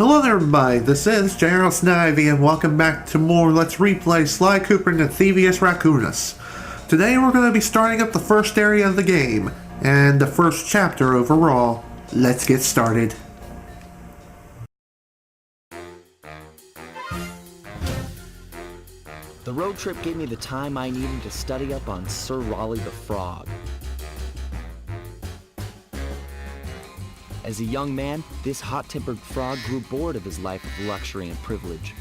Hello there everybody, this is General Snivy and welcome back to more Let's Replay Sly Cooper and the Thievius Raccoonus. Today we're going to be starting up the first area of the game, and the first chapter overall. Let's get started. The road trip gave me the time I needed to study up on Sir Raleigh the Frog. As a young man, this hot-tempered frog grew bored of his life of luxury and privilege.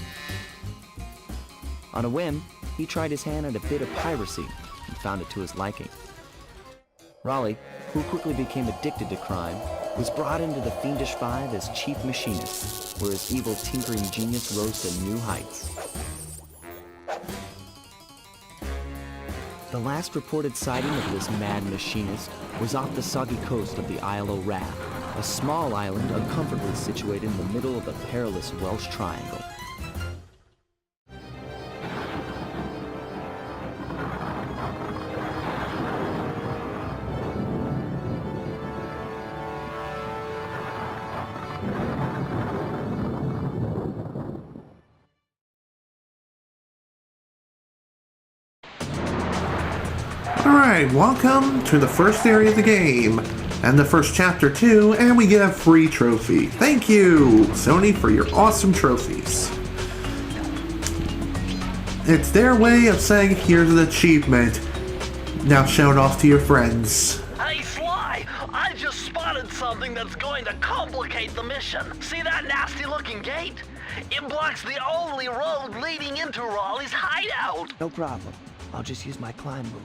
On a whim, he tried his hand at a bit of piracy and found it to his liking. Raleigh, who quickly became addicted to crime, was brought into the Fiendish Five as chief machinist, where his evil tinkering genius rose to new heights. The last reported sighting of this mad machinist was off the soggy coast of the Isle o' Wrath, a small island uncomfortably situated in the middle of the perilous Welsh Triangle. Alright, welcome to the first area of the game, and the first chapter too, and we get a free trophy. Thank you, Sony, for your awesome trophies. It's their way of saying, here's an achievement. Now show it off to your friends. Hey Sly, I just spotted something that's going to complicate the mission. See that nasty looking gate? It blocks the only road leading into Raleigh's hideout. No problem. I'll just use my climb move.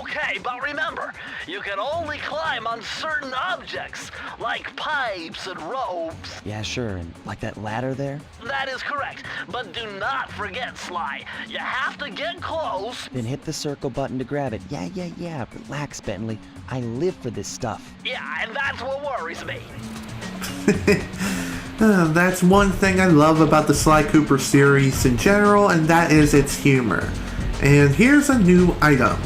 Okay, but remember, you can only climb on certain objects, like pipes and ropes. Yeah, sure, and like that ladder there? That is correct, but do not forget, Sly. You have to get close. Then hit the circle button to grab it. Yeah. Relax, Bentley. I live for this stuff. Yeah, and that's what worries me. That's one thing I love about the Sly Cooper series in general, and that is its humor. And here's a new item.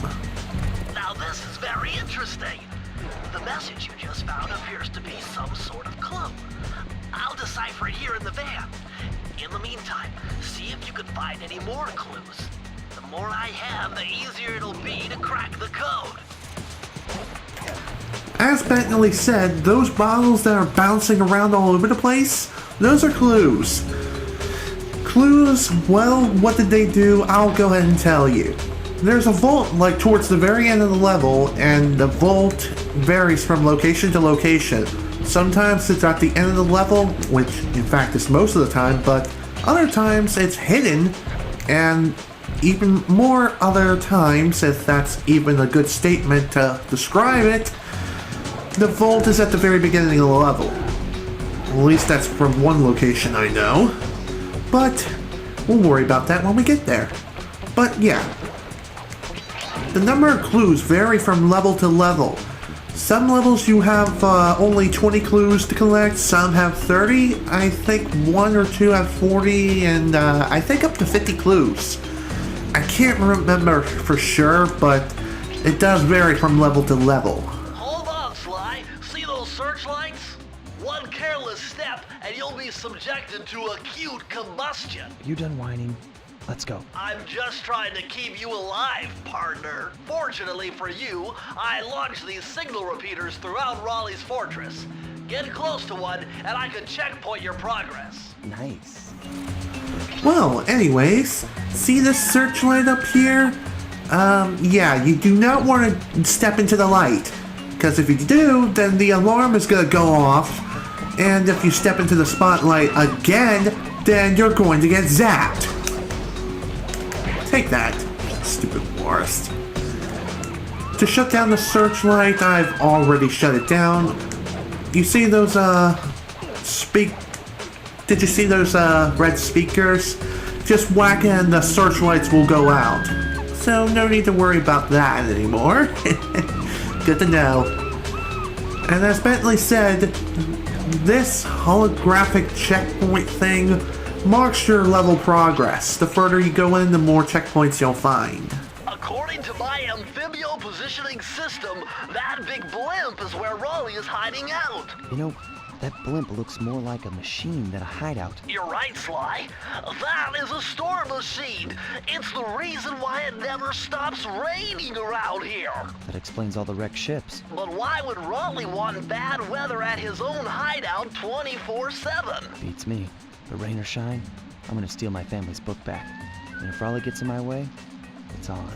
Now this is very interesting. The message you just found appears to be some sort of clue. I'll decipher it here in the van. In the meantime, see if you can find any more clues. The more I have, the easier it'll be to crack the code. As Bentley said, those bottles that are bouncing around all over the place, those are clues. Clues, well, what did they do? I'll go ahead and tell you. There's a vault like towards the very end of the level, and the vault varies from location to location. Sometimes it's at the end of the level, which in fact is most of the time, but other times it's hidden, and even more other times, if that's even a good statement to describe it, the vault is at the very beginning of the level. At least that's from one location I know. But we'll worry about that when we get there. But yeah, the number of clues vary from level to level. Some levels you have only 20 clues to collect, some have 30, I think one or two have 40, and I think up to 50 clues. I can't remember for sure, but it does vary from level to level. Hold on, Sly. See those searchlights? One careless step and you'll be subjected to acute combustion. You done whining? Let's go. I'm just trying to keep you alive, partner. Fortunately for you, I launched these signal repeaters throughout Raleigh's fortress. Get close to one and I can checkpoint your progress. Nice. Well, anyways, see this searchlight up here? Yeah, you do not want to step into the light, because if you do, then the alarm is going to go off. And if you step into the spotlight again, then you're going to get zapped. Take that, stupid forest. To shut down the searchlight, I've already shut it down. You see those, Did you see those, red speakers? Just whack it and the searchlights will go out. So no need to worry about that anymore. Good to know. And as Bentley said, this holographic checkpoint thing marks your level progress. The further you go in, the more checkpoints you'll find. According to my amphibio positioning system, that big blimp is where Raleigh is hiding out. You know, That blimp looks more like a machine than a hideout. You're right, Sly. That is a storm machine. It's the reason why it never stops raining around here. That explains all the wrecked ships. But why would Raleigh want bad weather at his own hideout 24/7? Beats me. But rain or shine, I'm gonna steal my family's book back. And if Raleigh gets in my way, it's on.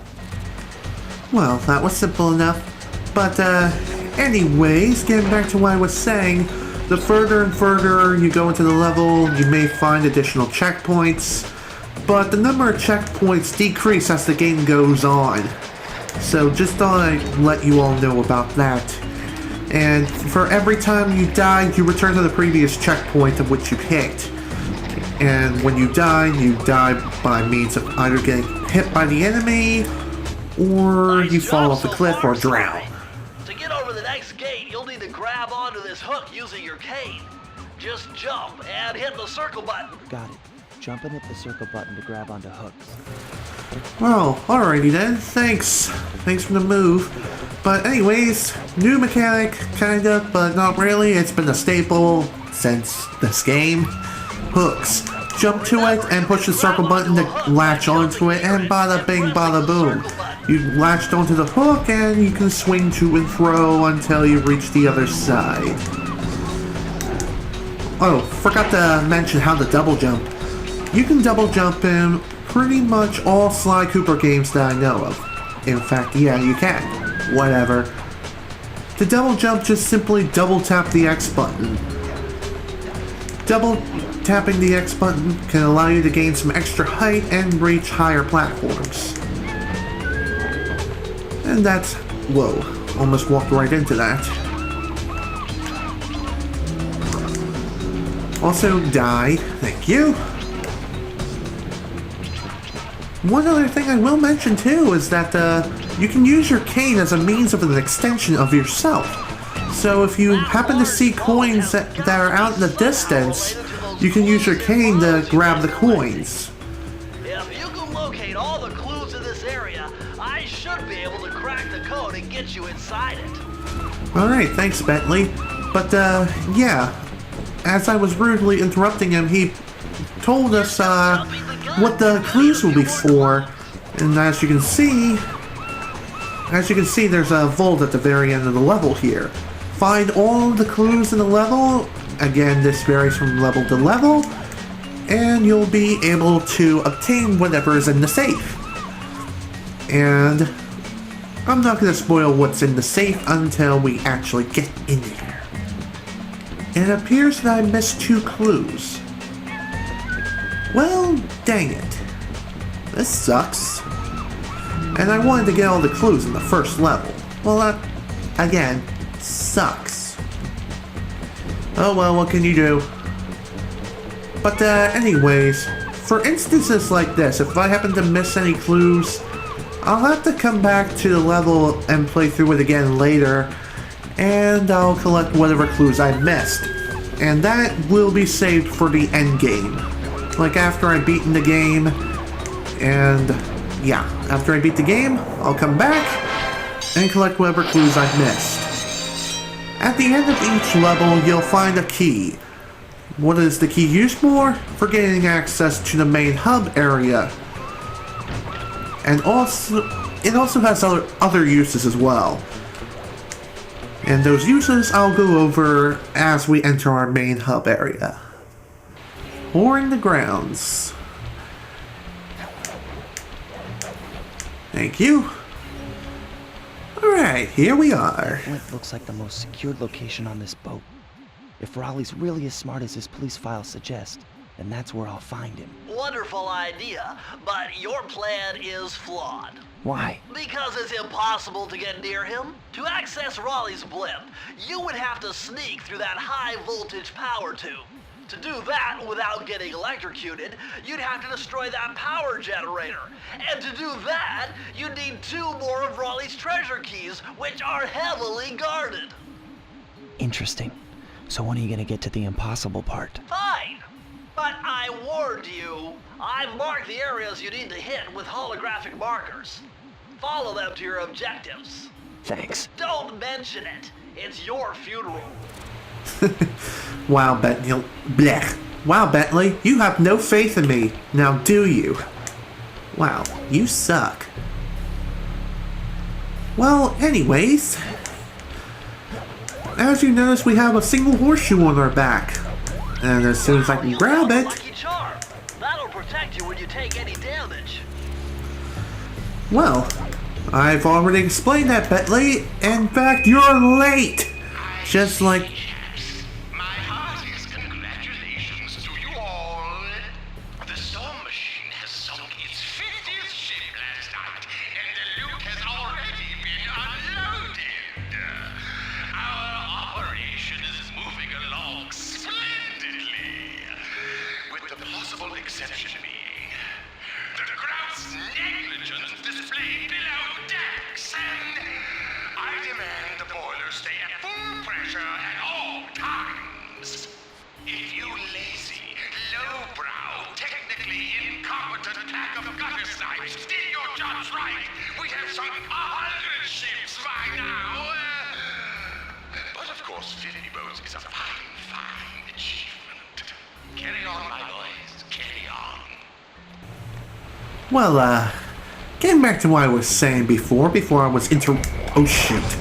Well, that was simple enough. But, anyways, getting back to what I was saying, the further and further you go into the level, you may find additional checkpoints, but the number of checkpoints decrease as the game goes on. So just thought I'd let you all know about that. And for every time you die, you return to the previous checkpoint of which you hit. And when you die by means of either getting hit by the enemy, or you fall off the cliff or drown. To get over the next gate, you'll need to grab onto this hook using your cane. Just jump and hit the circle button. Got it. Jump and hit the circle button to grab onto hooks. Well, alrighty then. Thanks. Thanks for the move. But anyways, new mechanic, kinda, but not really. It's been a staple since this game. Hooks. Jump to it and push the circle button to latch onto it, and bada bing bada boom. You latched onto the hook and you can swing to and fro until you reach the other side. Oh, forgot to mention how to double jump. You can double jump in pretty much all Sly Cooper games that I know of. In fact, yeah, you can. Whatever. To double jump, just simply double tap the X button. Double tapping the X button can allow you to gain some extra height and reach higher platforms. And that's... whoa, almost walked right into that. Also die, thank you. One other thing I will mention too is that you can use your cane as a means of an extension of yourself. So if you happen to see coins that are out in the distance, you can use your cane to grab the coins. If you can locate all the clues in this area, I should be able to crack the code and get you inside it. Alright, thanks Bentley. But yeah, as I was rudely interrupting him, he told us what the clues will be for. And as you can see, there's a vault at the very end of the level here. Find all the clues in the level. Again, this varies from level to level, and you'll be able to obtain whatever is in the safe. And I'm not going to spoil what's in the safe until we actually get in there. It appears that I missed 2 clues. Well, dang it. This sucks. And I wanted to get all the clues in the first level. Well, that, again, sucks. Oh well, what can you do? But anyways, for instances like this, if I happen to miss any clues, I'll have to come back to the level and play through it again later, and I'll collect whatever clues I missed. And that will be saved for the end game. Like after I've beaten the game, and yeah, after I beat the game, I'll come back and collect whatever clues I've missed. At the end of each level, you'll find a key. What is the key used for? For gaining access to the main hub area. And also, it also has other uses as well. And those uses I'll go over as we enter our main hub area. Pouring the grounds. Thank you. Alright, here we are. Blimp looks like the most secured location on this boat. If Raleigh's really as smart as his police files suggest, then that's where I'll find him. Wonderful idea, but your plan is flawed. Why? Because it's impossible to get near him. To access Raleigh's blimp, you would have to sneak through that high voltage power tube. To do that without getting electrocuted, you'd have to destroy that power generator. And to do that, you'd need 2 more of Raleigh's treasure keys, which are heavily guarded. Interesting. So when are you gonna get to the impossible part? Fine. But I warned you. I've marked the areas you need to hit with holographic markers. Follow them to your objectives. Thanks. Don't mention it. It's your funeral. Wow, Bentley. Blech. Wow, Bentley, you have no faith in me. Now do you? Wow, you suck. Well, anyways, as you notice, we have a single horseshoe on our back. And as soon as I can grab it... Lucky charm. That'll protect you when you take any damage. Well, I've already explained that, Bentley. In fact, you're late. Just like... My heartiest congratulations to you all. The storm machine has sunk its 50th ship last night, and the loot has already been unloaded. Our operation is moving along splendidly, with the possible exception being the grouse negligence displayed below decks, and I demand the boilers stay at full pressure at all times. If you lazy, lowbrow, technically incompetent pack of gutter snipes did your jobs right, we'd have sunk 100 ships by now. But of course, 50 boats is a fine achievement. Carry on, my boys, carry on. Well, getting back to what I was saying before I was oh shoot.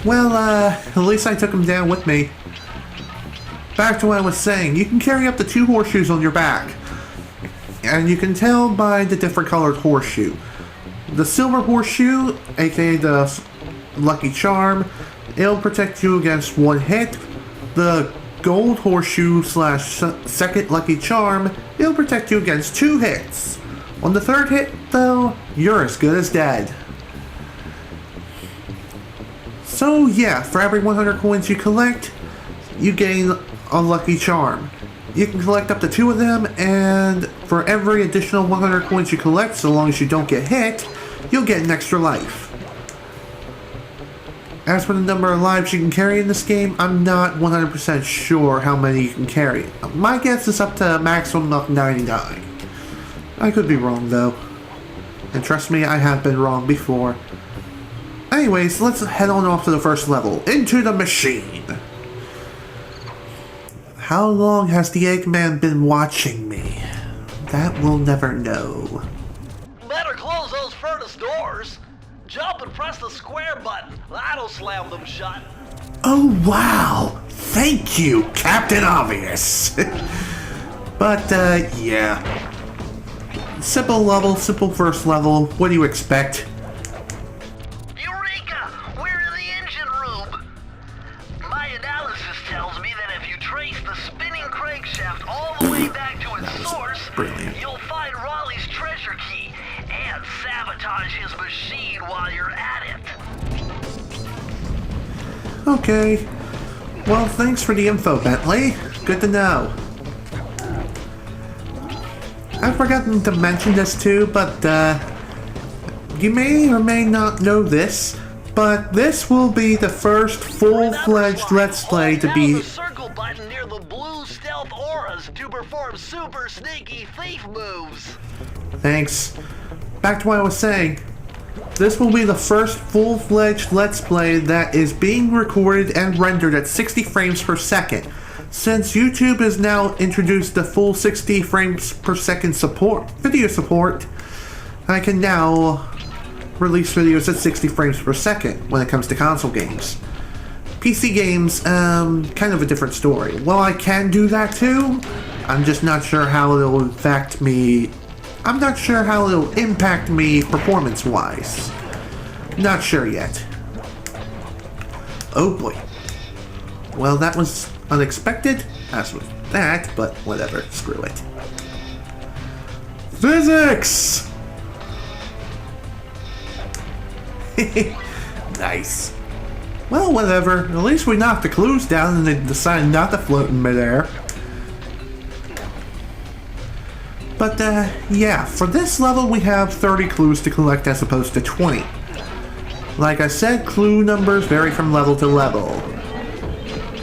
Well, at least I took him down with me. Back to what I was saying, you can carry up to 2 horseshoes on your back. And you can tell by the different colored horseshoe. The silver horseshoe, aka the lucky charm, it'll protect you against 1 hit. The gold horseshoe / second lucky charm, it'll protect you against 2 hits. On the 3rd hit, though, you're as good as dead. So yeah, for every 100 coins you collect, you gain a lucky charm. You can collect up to 2 of them, and for every additional 100 coins you collect, so long as you don't get hit, you'll get an extra life. As for the number of lives you can carry in this game, I'm not 100% sure how many you can carry. My guess is up to a maximum of 99. I could be wrong though. And trust me, I have been wrong before. Anyways, let's head on off to the first level, into the machine. How long has the Eggman been watching me? That we'll never know. Better close those furnace doors. Jump and press the square button. That'll slam them shut. Oh wow! Thank you, Captain Obvious! But, yeah. Simple level, simple first level. What do you expect? Eureka! We're in the engine room. My analysis tells me that if you trace the spinning crankshaft all the way back to its source, brilliant. you'll find Raleigh's treasure key and sabotage his machine while you're at it. Okay. Well, thanks for the info, Bentley. Good to know. I've forgotten to mention this too, but you may or may not know this, but this will be the first full-fledged Let's Play to be... the circle button near the blue stealth auras to perform super sneaky thief moves. Thanks. Back to what I was saying. This will be the first full-fledged Let's Play that is being recorded and rendered at 60 frames per second. Since YouTube has now introduced the full 60 frames per second video support, I can now release videos at 60 frames per second when it comes to console games. PC games, kind of a different story. Well, I can do that too. I'm just not sure how it'll affect me. I'm not sure how it'll impact me performance-wise. Not sure yet. Oh boy. Well, that was unexpected, as with that, but whatever, screw it. Physics! Nice. Well, whatever. At least we knocked the clues down and they decided not to float in midair. But, yeah, for this level we have 30 clues to collect as opposed to 20. Like I said, clue numbers vary from level to level.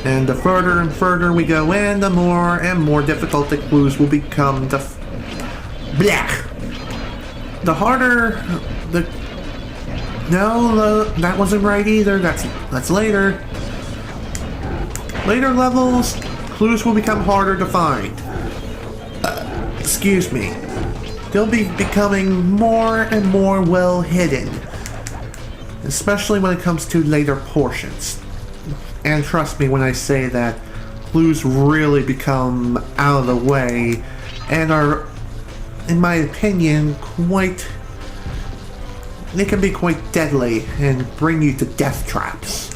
And the further and further we go in, the more and more difficult the clues will become. The harder the... No, that wasn't right either. That's later. Later levels, clues will become harder to find. Excuse me. They'll be becoming more and more well hidden, especially when it comes to later portions. And trust me when I say that clues really become out of the way and are, in my opinion, they can be quite deadly and bring you to death traps.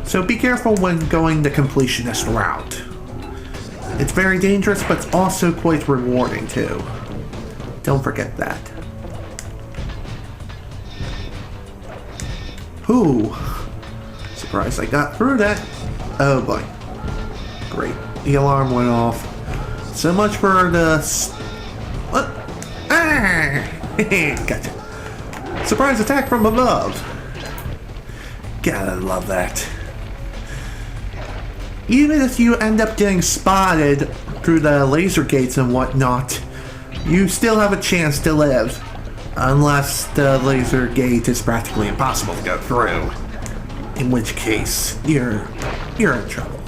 So be careful when going the completionist route. It's very dangerous, but it's also quite rewarding too. Don't forget that. Ooh. Surprised I got through that. Oh boy. Great. The alarm went off. So much for the... What? Ah! Gotcha. Surprise attack from above. Gotta love that. Even if you end up getting spotted through the laser gates and whatnot, you still have a chance to live. Unless the laser gate is practically impossible to go through. In which case, you're in trouble.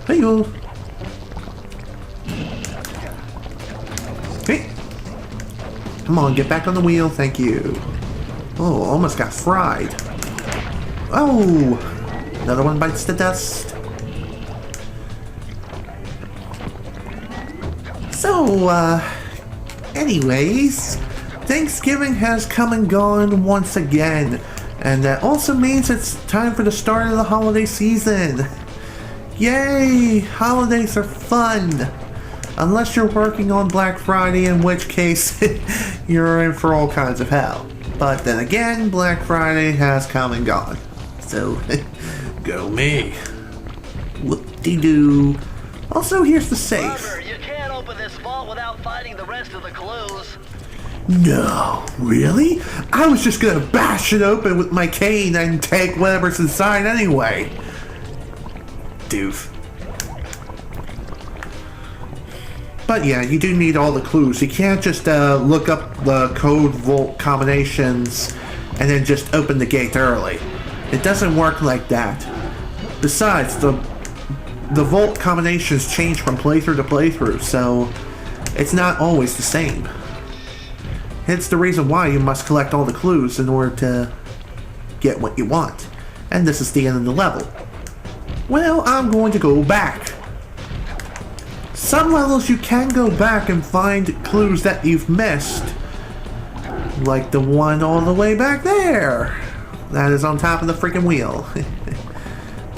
Hey-o. Hey. Come on, get back on the wheel, thank you. Oh, almost got fried. Oh! Another one bites the dust. So, anyways, Thanksgiving has come and gone once again, and that also means it's time for the start of the holiday season. Yay! Holidays are fun! Unless you're working on Black Friday, in which case you're in for all kinds of hell. But then again, Black Friday has come and gone. So, go me. Whoop-de-doo. Also, here's the safe. Robert, you can't open this vault without finding the rest of the clues. No, really? I was just gonna bash it open with my cane and take whatever's inside anyway. Doof. But yeah, you do need all the clues. You can't just look up the code vault combinations and then just open the gate early. It doesn't work like that. Besides, the vault combinations change from playthrough to playthrough, so it's not always the same. Hence the reason why you must collect all the clues in order to get what you want. And this is the end of the level. Well, I'm going to go back. Some levels you can go back and find clues that you've missed. Like the one all the way back there. That is on top of the freaking wheel.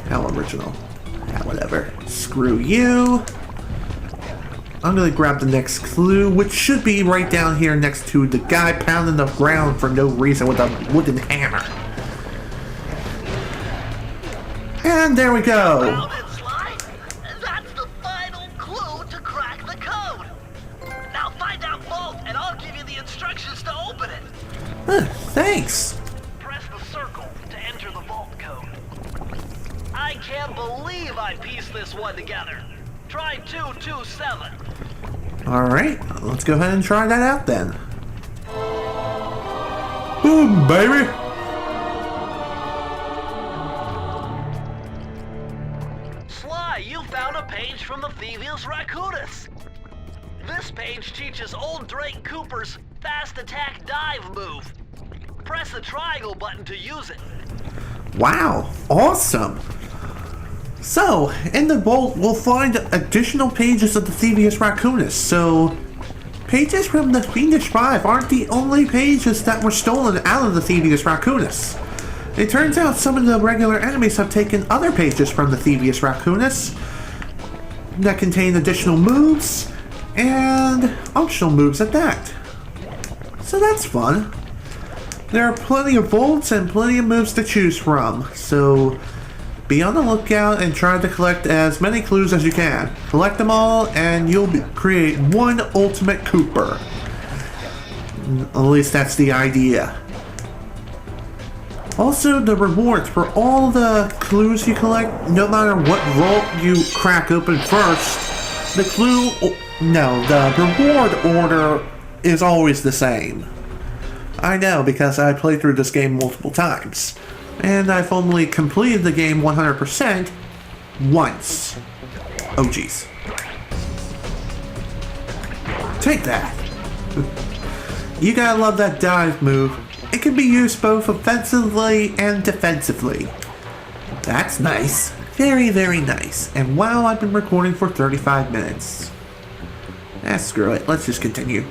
How original. Yeah, whatever. Screw you. I'm gonna grab the next clue, which should be right down here next to the guy pounding the ground for no reason with a wooden hammer. And there we go. Found it, Sly. That's the final clue to crack the code. Now find that vault and I'll give you the instructions to open it. Thanks. Press the circle to enter the vault code. I can't believe I pieced this one together. Try 227. Alright, let's go ahead and try that out then. Boom, baby! Sly, you found a page from the Thievius Raccoonus. This page teaches old Drake Cooper's fast attack dive move. Press the triangle button to use it. Wow, awesome! So, in the vault, we'll find additional pages of the Thievius Raccoonus. So, pages from the Fiendish Five aren't the only pages that were stolen out of the Thievius Raccoonus. It turns out some of the regular enemies have taken other pages from the Thievius Raccoonus that contain additional moves and optional moves at that. So that's fun. There are plenty of vaults and plenty of moves to choose from, so be on the lookout and try to collect as many clues as you can. Collect them all and you'll create one ultimate Cooper. At least that's the idea. Also, the rewards for all the clues you collect, no matter what vault you crack open first, the reward order is always the same. I know, because I played through this game multiple times. And I've only completed the game 100% once. Oh geez. Take that. You gotta love that dive move. It can be used both offensively and defensively. That's nice. Very, very nice. And wow, I've been recording for 35 minutes. Screw it. Let's just continue.